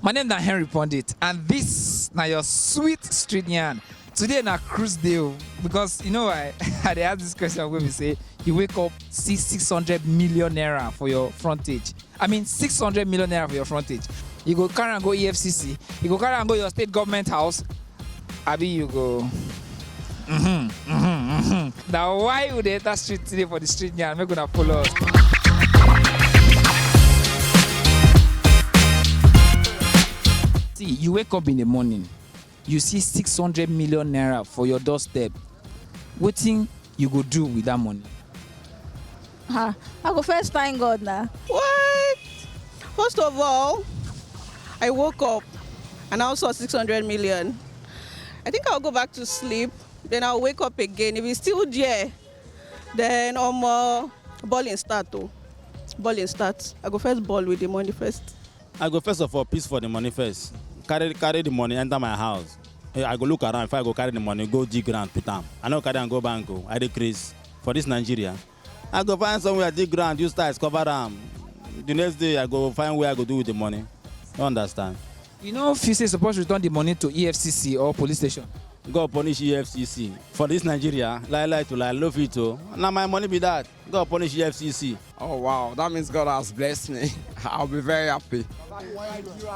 My name is Henry Pondit, and this now your sweet street yarn. Today na cruise deal because you know why I dey ask this question when we say you wake up see 600 million naira for your frontage. I mean 600 million naira for your frontage. You go carry and go EFCC. You go carry and go your state government house. Abi you go. Now why would they enter street today for the street yarn? Make una follow us. See, you wake up in the morning, you see 600 million naira for your doorstep. What thing you go do with that money? I go first thank God now. What? First of all, I woke up and I saw 600 million. I think I'll go back to sleep. Then I'll wake up again. If it's still there, then balling start. Balling start. I go first ball with the money first. I go first of all peace for the money first. Carry the money, enter my house. I go look around. If I go carry the money, go dig ground, put them. I know carry and go bank. I decrease for this Nigeria. I go find somewhere dig ground, use ties, cover them. The next day I go find where I go do with the money. You understand? You know, if you say supposed to return the money to EFCC or police station. God punish EFCC. For this Nigeria, lie to lie, love it too. Now my money be that. God punish EFCC. Oh wow, that means God has blessed me. I'll be very happy.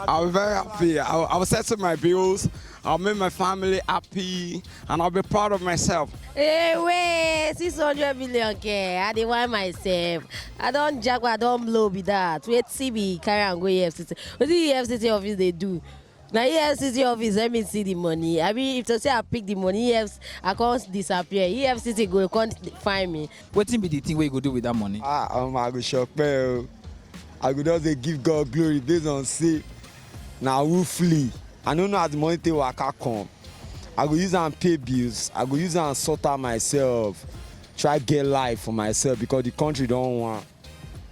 I'll be very happy. I'll settle my bills. I'll make my family happy, and I'll be proud of myself. Hey, wait, 600 million K. I dey want myself. I don't jack, I don't blow be that. Wait, see me carry and go EFCC. What the EFCC office they do? Now EFCC office, let me see the money. I mean, if to say I pick the money, I can't disappear. EFCC go can't find me. What be the thing where you go do with that money? I go shop. I go just dey give God glory based on say now who flee. I don't know how the money take waka come. I go use and pay bills. I go use and sort out myself. Try get life for myself because the country don't want.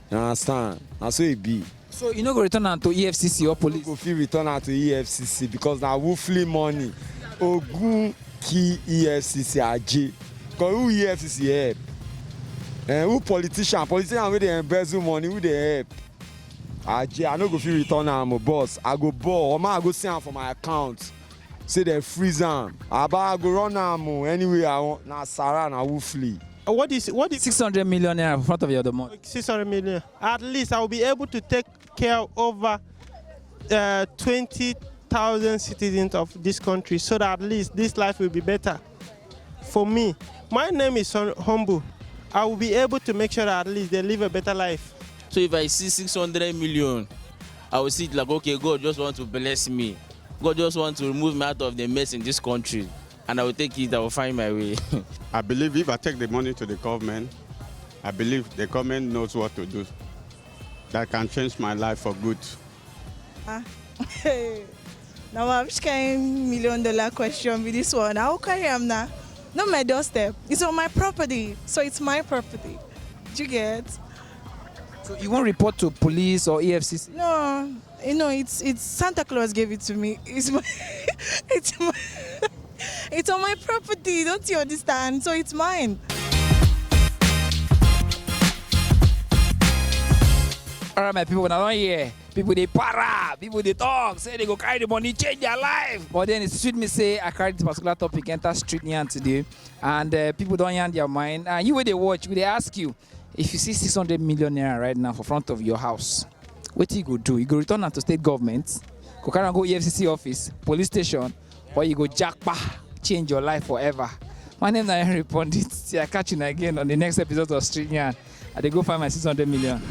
You understand? That's so it be. So you no go return am to EFCC or police? Go fit return am to EFCC because na who flee money. Ogun key EFCC aje. Because who EFCC help? Who politician wey dey embezzle money, who dey help? Aje, I no go fit return am, boss. I go ball, or I go see am for my account. Say they freeze am. Aba I go run am anyway I want. Na Sarah na who flee. What is 600 million naira in front of your domot? 600 million? At least I will be able to take care of over 20,000 citizens of this country, so that at least this life will be better for me. My name is Humble. I will be able to make sure that at least they live a better life. So if I see 600 million, I will see it like, okay, God just want to bless me. God just want to remove me out of the mess in this country. And I will take it, I will find my way. I believe if I take the money to the government, I believe the government knows what to do. That can change my life for good. Now which kind $1 million question with this one? How carry am now? Not my doorstep. It's on my property, so it's my property. Do you get? So you won't report to police or EFCC? No, it's Santa Claus gave it to me. It's my, it's on my property. Don't you understand? So it's mine. All right, my people, now don't hear. People they para, people they talk, say they go carry the money, change their life. But then it suit me say I carry this particular topic, enter street yarn today, and people don't yarn their mind. And you when they watch, they ask you, if you see 600 million naira right now for front of your house, what you go do? You go return am to state government, go carry and go EFCC office, police station, or you go jackpot, change your life forever. My name is Henry Pondit. See, I catch you again on the next episode of Street Yarn. I dey go find my 600 million.